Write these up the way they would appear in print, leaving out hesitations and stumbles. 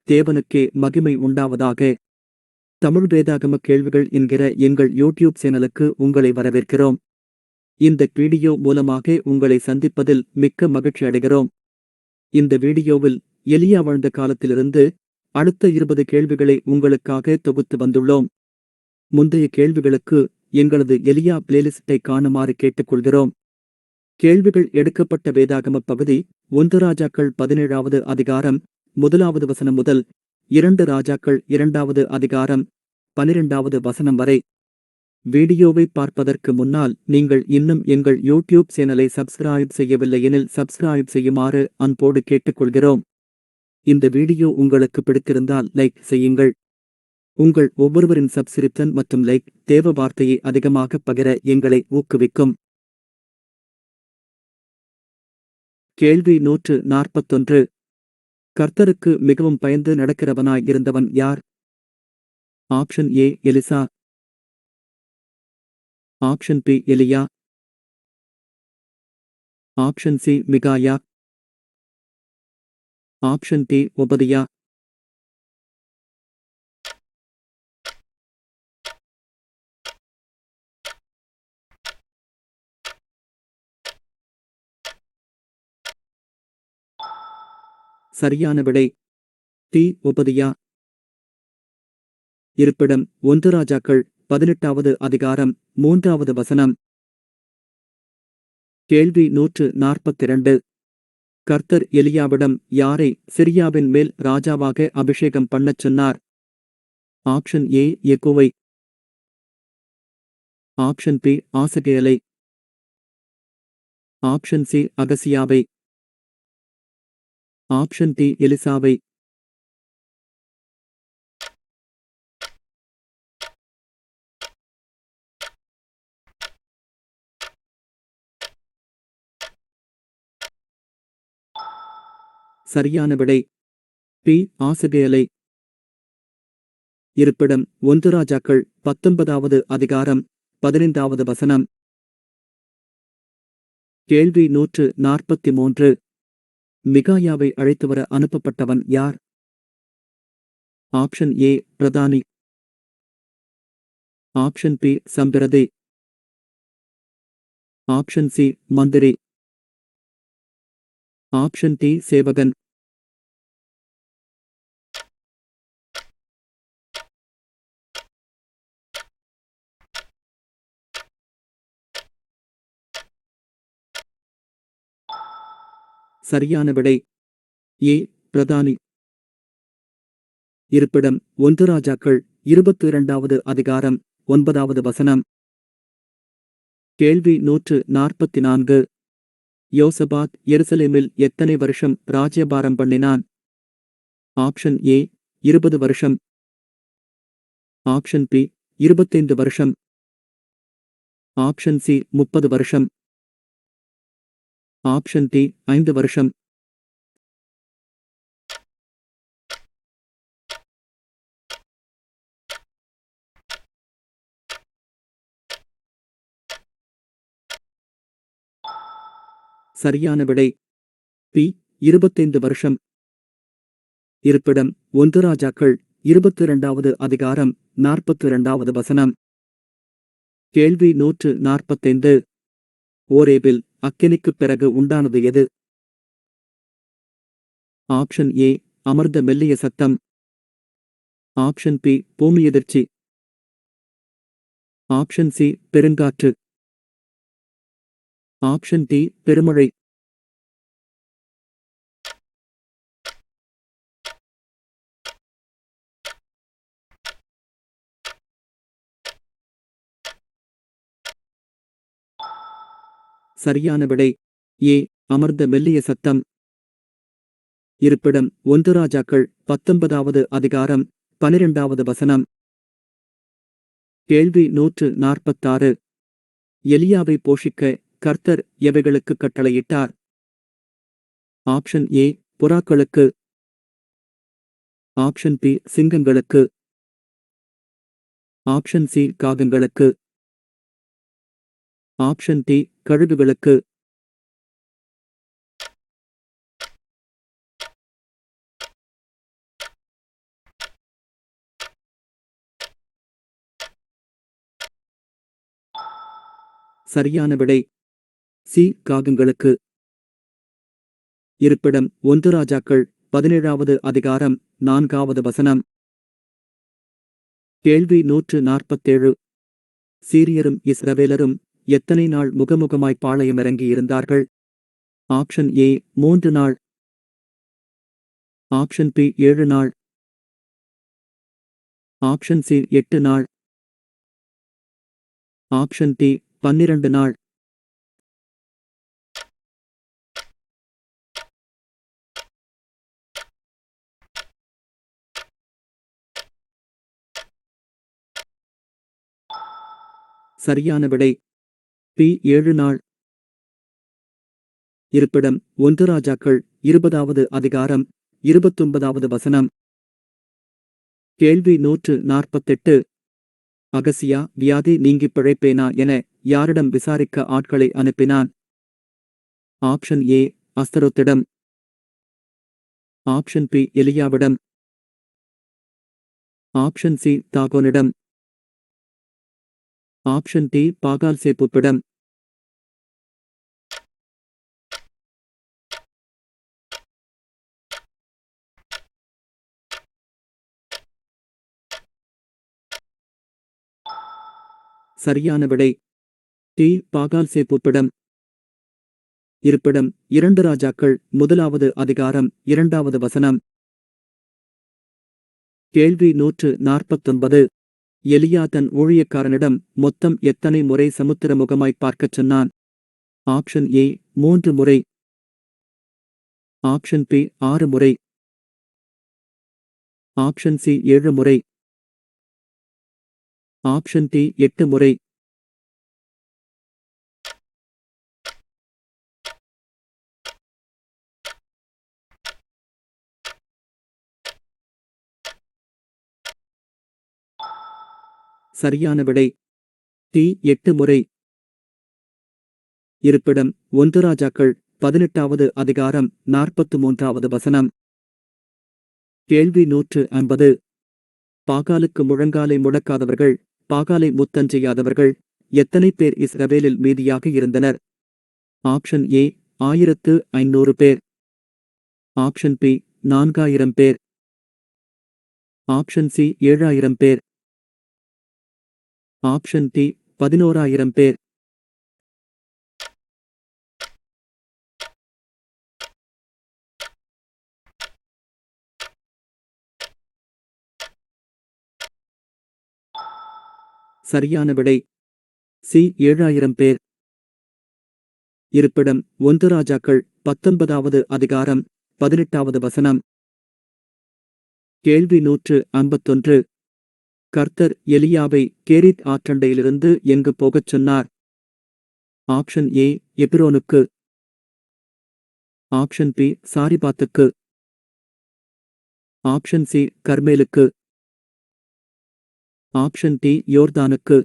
தேவனுக்கே மகிமை உண்டாவதாக. தமிழ் வேதாகம கேள்விகள் என்கிற எங்கள் யூடியூப் சேனலுக்கு உங்களை வரவேற்கிறோம். இந்த வீடியோ மூலமாக உங்களை சந்திப்பதில் மிக்க மகிழ்ச்சி அடைகிறோம். இந்த வீடியோவில் எலியா வாழ்ந்த காலத்திலிருந்து அடுத்த 20 கேள்விகளை உங்களுக்காக தொகுத்து வந்துள்ளோம். முந்தைய கேள்விகளுக்கு எங்களது எலியா பிளேலிஸ்டை காணுமாறு கேட்டுக்கொள்கிறோம். கேள்விகள் எடுக்கப்பட்ட வேதாகம பகுதி 1 ராஜாக்கள் 17வது அதிகாரம் 1வது வசனம் முதல் 2 ராஜாக்கள் 2வது அதிகாரம் 12வது வசனம் வரை. வீடியோவை பார்ப்பதற்கு முன்னால் நீங்கள் இன்னும் எங்கள் யூடியூப் சேனலை சப்ஸ்கிரைப் செய்யவில்லை எனில் சப்ஸ்கிரைப் செய்யுமாறு அன்போடு கேட்டுக்கொள்கிறோம். இந்த வீடியோ உங்களுக்கு பிடித்திருந்தால் லைக் செய்யுங்கள். உங்கள் ஒவ்வொருவரின் சப்ஸ்கிரிப்ஷன் மற்றும் லைக் தேவ வார்த்தையை அதிகமாக பகிர எங்களை ஊக்குவிக்கும். கேள்வி 141. கர்த்தருக்கு மிகவும் பயந்து நடக்கிறவனாய் இருந்தவன் யார்? ஆப்ஷன் ஏ எலிசா, ஆப்ஷன் பி எலியா, ஆப்ஷன் சி மிகாயா, ஆப்ஷன் டி ஒபதியா. சரியான விடை டி ஒபதியா. இருப்பிடம் 1 ராஜாக்கள் 18வது அதிகாரம் 3வது வசனம். கேள்வி 142. கர்த்தர் எலியாவிடம் யாரை சிரியாவின் மேல் ராஜாவாக அபிஷேகம் பண்ணச் சொன்னார்? ஆப்ஷன் ஏ யெகூவை, ஆப்ஷன் பி ஆசகேலை, ஆப்ஷன் சி அகசியாவை, ஆப்ஷன் டி எலிசாவை. சரியான விடை பி ஆசகேலை. இருப்பிடம் 1 ராஜாக்கள் 19வது அதிகாரம் 15வது வசனம். கேள்வி 143. மிகாயாவை அழைத்து வர அனுப்பப்பட்டவன் யார்? ஆப்ஷன் ஏ பிரதானி, ஆப்ஷன் பி சம்பிரதி, ஆப்ஷன் சி மந்திரி, ஆப்ஷன் டி சேவகன். சரியான விடை ஏ பிரதானி. இருப்பிடம் 1 ராஜாக்கள் 22வது அதிகாரம் 9வது வசனம். கேள்வி 144. யோசபாத் எருசலேமில் எத்தனை வருஷம் ராஜ்யபாரம் பண்ணினான்? ஆப்ஷன் ஏ 20 வருஷம், ஆப்ஷன் பி 25 வருஷம், ஆப்ஷன் சி 30 வருஷம், ஆப்ஷன் டி 5 வருஷம். சரியான விடை பி 25 வருஷம். இருப்பிடம் 1 ராஜாக்கள் 22வது அதிகாரம் 42வது வசனம். கேள்வி 145. ஓரேபில் அக்கினிக்குப் பிறகு உண்டானது எது? ஆப்ஷன் ஏ அமர்ந்த மெல்லிய சத்தம், ஆப்ஷன் பி பூமியெதிர்ச்சி, ஆப்ஷன் சி பெருங்காற்று, ஆப்ஷன் டி பெருமழை. சரியான விடை ஏ அமர்ந்த மெல்லிய சத்தம். இருப்பிடம் 1 ராஜாக்கள் 19வது அதிகாரம் 12வது வசனம். கேள்வி 146. எலியாவை போஷிக்க கர்த்தர் எவைகளுக்கு கட்டளையிட்டார்? ஆப்ஷன் ஏ புறாக்களுக்கு, ஆப்ஷன் பி சிங்கங்களுக்கு, ஆப்ஷன் சி காகங்களுக்கு, ஆப்ஷன் டி கழுகுகளுக்கு. சரியான விடை சி காகங்களுக்கு. இருப்பிடம் 1 ராஜாக்கள் 17வது அதிகாரம் 4வது வசனம். கேள்வி 147. சீரியரும் இஸ்ரவேலரும் எத்தனை நாள் முகமுகமாய் பாளையமிறங்கியிருந்தார்கள்? ஆப்ஷன் ஏ 3 நாள். ஆப்ஷன் பி 7 நாள். ஆப்ஷன் சி 8 நாள். ஆப்ஷன் டி 12 நாள். சரியான விடை பி 7 நாள். இருப்பிடம் 1 ராஜாக்கள் 20வது அதிகாரம் 29வது வசனம். கேள்வி 148. அகசியா வியாதி நீங்கிப் பிழைப்பேனா என யாரிடம் விசாரிக்க ஆட்களை அனுப்பினான்? ஆப்ஷன் ஏ அஸ்தரோத்திடம். ஆப்ஷன் பி எலியாவிடம். ஆப்ஷன் சி தாகோனிடம். ஆப்ஷன் டி பாகால்சேபூப்பிடம். சரியான விடை டி பாகால்சேபூப்பிடம். இருப்பிடம் 2 ராஜாக்கள் 1வது அதிகாரம் 2வது வசனம். கேள்வி 149. எலியா தன் ஊழியக்காரனிடம் மொத்தம் எத்தனை முறை சமுத்திரமுகமாய் பார்க்கச் சொன்னான்? ஆப்ஷன் ஏ 3 முறை. ஆப்ஷன் பி 6 முறை. ஆப்ஷன் சி 7 முறை. ஆப்ஷன் டி 8 முறை. சரியான விடை டி 8 முறை. இருப்பிடம் 1 ராஜாக்கள் 18வது அதிகாரம் 43வது வசனம். கேள்வி 150. பாகாலுக்கு முழங்காலை முடக்காதவர்கள், பாகாலை முத்தஞ்செய்யாதவர்கள் எத்தனை பேர் இஸ்ரவேலில் மீதியாக இருந்தனர்? ஆப்ஷன் ஏ 1500 பேர். ஆப்ஷன் பி 4000 பேர். ஆப்ஷன் சி 7000 பேர். ஆப்ஷன் டி 11000 பேர். சரியான விடை சி 7000 பேர். இருப்பிடம் 1 ராஜாக்கள் 19வது அதிகாரம் 18வது வசனம். கேள்வி 151. கர்த்தர் எலியாவை கேரித் ஆற்றண்டையிலிருந்து எங்கு போகச் சொன்னார்? ஆப்ஷன் ஏ எபிரோனுக்கு. ஆப்ஷன் பி சாரிபாத்துக்கு. ஆப்ஷன் சி கர்மேலுக்கு. ஆப்ஷன் டி யோர்தானுக்கு.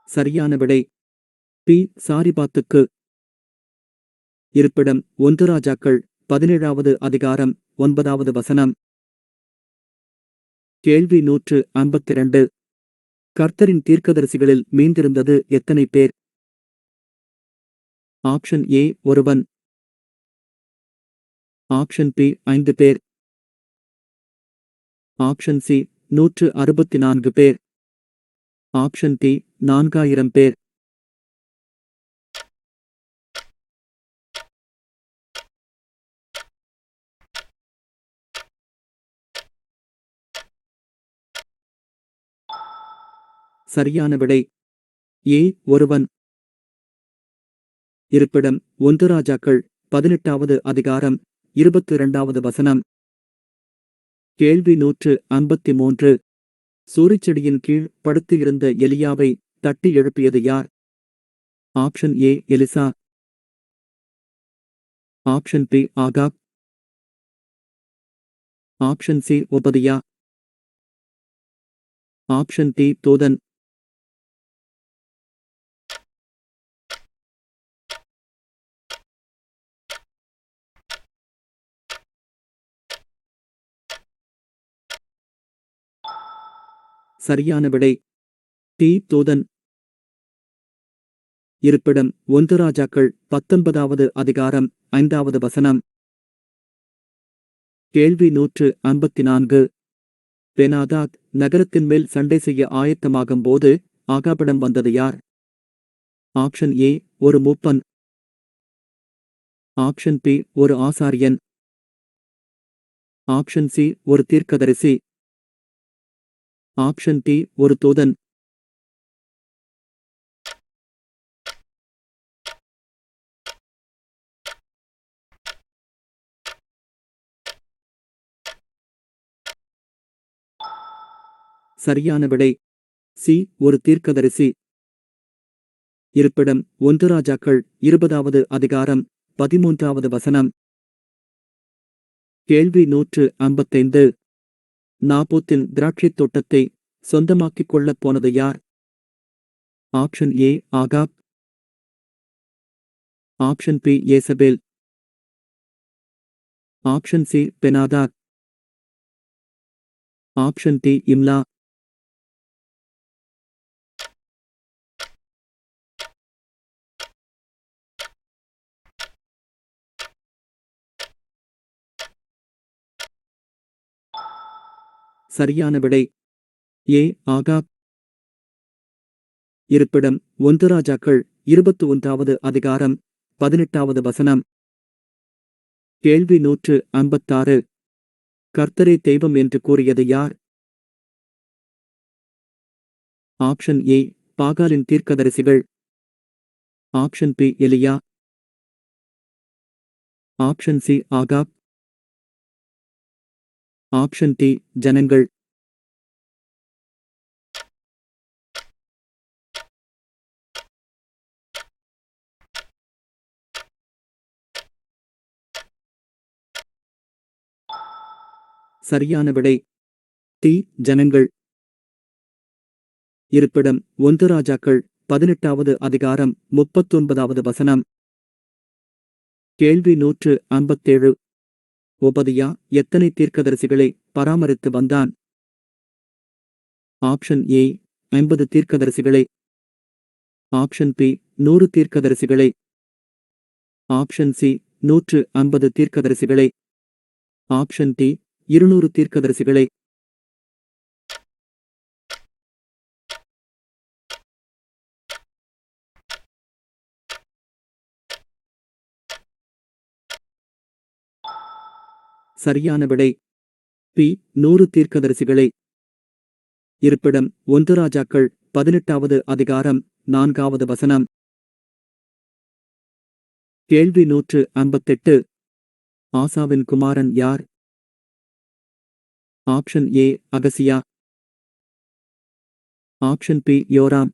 சரியான விடை பி சாரிபாத்துக்கு. இருப்பிடம் 1 ராஜாக்கள் 17வது அதிகாரம் 9வது வசனம். கேள்வி 152. கர்த்தரின் தீர்க்கதரிசிகளில் மீந்திருந்தது எத்தனை பேர்? ஆப்ஷன் ஏ ஒருவன். ஆப்ஷன் பி 5 பேர். ஆப்ஷன் சி 164 பேர். ஆப்ஷன் டி 4000 பேர். சரியான விடை ஏ ஒருவன். இருப்பிடம் 1 ராஜாக்கள் 18வது அதிகாரம் 22வது வசனம். கேள்வி 153. சூரிச்செடியின் கீழ் படுத்து இருந்த எலியாவை தட்டி எழுப்பியது யார்? ஆப்ஷன் ஏ எலிசா. ஆப்ஷன் பி ஆகாப். ஆப்ஷன் சி ஒபதியா. ஆப்ஷன் டி தோதன். சரியான விடை டி தூதன். இருப்பிடம் 1 ராஜாக்கள் 19வது அதிகாரம் 5வது வசனம். கேள்வி 154. பெனாதாத் நகரத்தின் மேல் சண்டை செய்ய ஆயத்தமாகும் போது ஆகாபிடம் வந்தது யார்? ஆப்ஷன் ஏ ஒரு மூப்பன். ஆப்ஷன் பி ஒரு ஆசாரியன். ஆப்ஷன் சி ஒரு தீர்க்கதரிசி. ஆப்ஷன் டி ஒரு தூதன். சரியான விடை சி ஒரு தீர்க்கதரிசி. இருப்பிடம் 1 ராஜாக்கள் 20வது அதிகாரம் 13வது வசனம். கேள்வி 155. நாபோத்தின் திராட்சைத் தோட்டத்தை சொந்தமாக்கிக் கொள்ளப் போனது யார்? ஆப்ஷன் ஏ ஆகாப். ஆப்ஷன் பி ஏசபேல். ஆப்ஷன் சி பெனாதாத். ஆப்ஷன் டி இம்லா. சரியான விடை ஏ ஆகாப். இருப்பிடம் 1 ராஜாக்கள் 21வது அதிகாரம் 18வது வசனம். கேள்வி 156. கர்த்தரே தெய்வம் என்று கூறியது யார்? ஆப்ஷன் ஏ பாகாலின் தீர்க்கதரிசிகள். ஆப்ஷன் பி எலியா. ஆப்ஷன் சி ஆகாப். ஆப்ஷன் டி ஜனங்கள். சரியான விடை டி ஜனங்கள். இருப்பிடம் 1 ராஜாக்கள் 18வது அதிகாரம் 39வது வசனம். கேள்வி 157. ஒபதியா எத்தனை தீர்க்கதரிசிகளை பராமரித்து வந்தான்? ஆப்ஷன் ஏ 50 தீர்க்கதரிசிகளை. ஆப்ஷன் பி 100 தீர்க்கதரிசிகளை. ஆப்ஷன் சி 150 தீர்க்கதரிசிகளை. ஆப்ஷன் டி 200 தீர்க்கதரிசிகளை. சரியான விடை பி 100 தீர்க்கதரிசிகளை. இருப்பிடம் 1 ராஜாக்கள் 18வது அதிகாரம் 4வது வசனம். கேள்வி 158. ஆசாவின் குமாரன் யார்? ஆப்ஷன் ஏ அகசியா. ஆப்ஷன் பி யோராம்.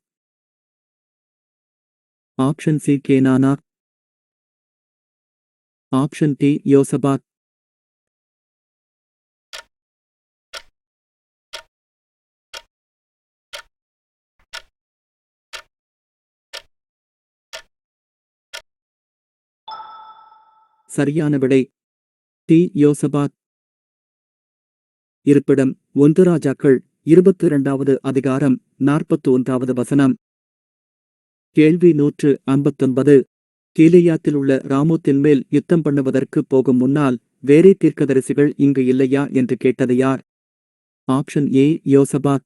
ஆப்ஷன் சி கேனானா. ஆப்ஷன் டி யோசபாத். சரியான விடை டி யோசபாத். இருப்பிடம் 1 ராஜாக்கள் 22வது அதிகாரம் 41வது வசனம். கேள்வி 159. கீலேயாத்தில் உள்ள ராமோத்தின் மேல் யுத்தம் பண்ணுவதற்கு போகும் முன்னால் வேறே தீர்க்கதரிசிகள் இங்கு இல்லையா என்று கேட்டது யார்? ஆப்ஷன் ஏ யோசபாத்.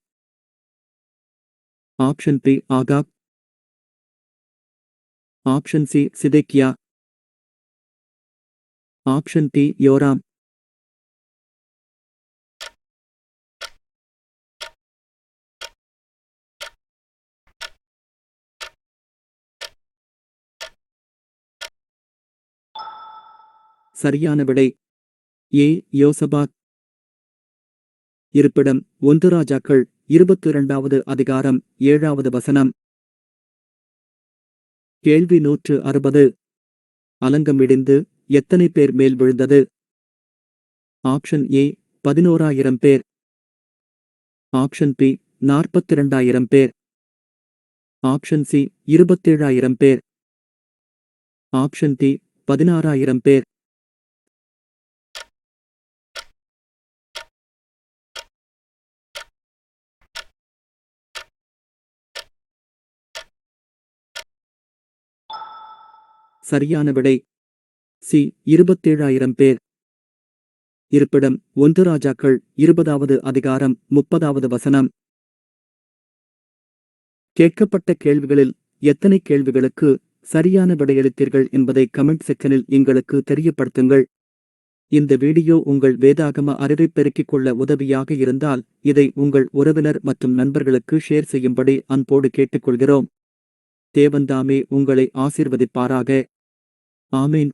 ஆப்ஷன் பி ஆகாப். ஆப்ஷன் சி சிதேக்கியா. ஆப்ஷன் டி யோராம். சரியான விடை ஏ யோசபாத். இருப்பிடம் 1 ராஜாக்கள் 22வது அதிகாரம் 7வது வசனம். கேள்வி 160. அலங்கம் இடிந்து எத்தனை பேர் மேல் விழுந்தது? ஆப்ஷன் ஏ 11,000 பேர். ஆப்ஷன் பி 42,000 பேர். ஆப்ஷன் சி 27,000 பேர். ஆப்ஷன் டி 16,000 பேர். சரியான விடை சி 27,000 பேர். இருப்பிடம் 1 ராஜாக்கள் 20வது அதிகாரம் 30வது வசனம். கேட்கப்பட்ட கேள்விகளில் எத்தனை கேள்விகளுக்கு சரியான விடையளித்தீர்கள் என்பதை கமெண்ட் செக்ஷனில் எங்களுக்கு தெரியப்படுத்துங்கள். இந்த வீடியோ உங்கள் வேதாகம அறிவை பெருக்கிக் கொள்ள உதவியாக இருந்தால் இதை உங்கள் உறவினர் மற்றும் நண்பர்களுக்கு ஷேர் செய்யும்படி அன்போடு கேட்டுக்கொள்கிறோம். தேவன்தாமே உங்களை ஆசீர்வதிப்பாராக. ஆமீன்.